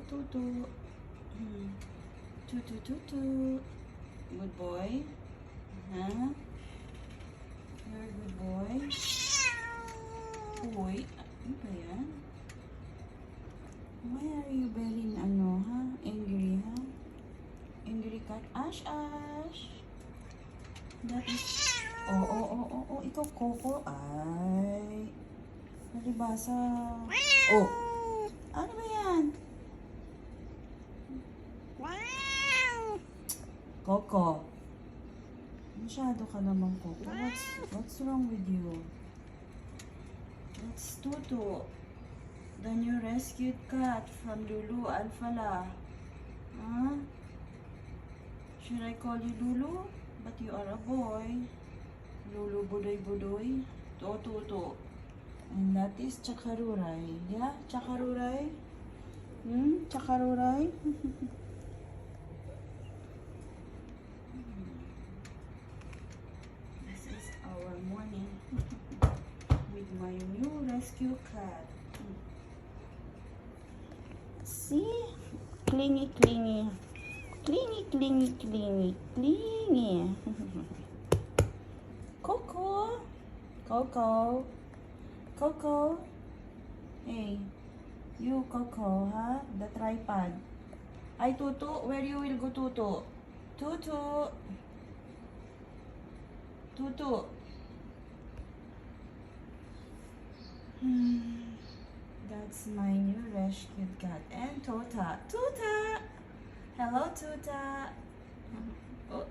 Tutu. Tutu, tutu. Good boy. Huh? You're a good boy. Uy, ano ba yan? Why are you very, angry, ha? Angry cat? Ash, Ash. That is... Oh, ikaw, Coco. Ay. Nalibasa. Oh. Ano ba yan? Coco. Masyado ka naman, Coco. What's wrong with you? It's Tutu, the new rescued cat from Lulu Alfala. Huh? Should I call you Lulu? But you are a boy. Lulu Budoy Budoy. Tutu. And that is Chakaruray. Yeah, Chakaruray? Chakaruray? This is our morning with my new rescue cat. See? Clingy. Clingy. Coco. Hey, you Coco, huh? The tripod. Ay, Tutu, where you will go, Tutu? Tutu. That's my new rescued cat. And Tota. Hello, Tota. Oh.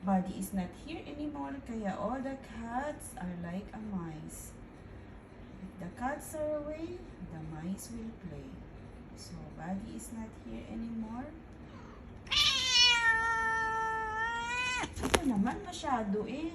Buddy is not here anymore, kaya all the cats are like a mice. If the cats are away, the mice will play. So, Buddy is not here anymore. Ito naman, masyado eh.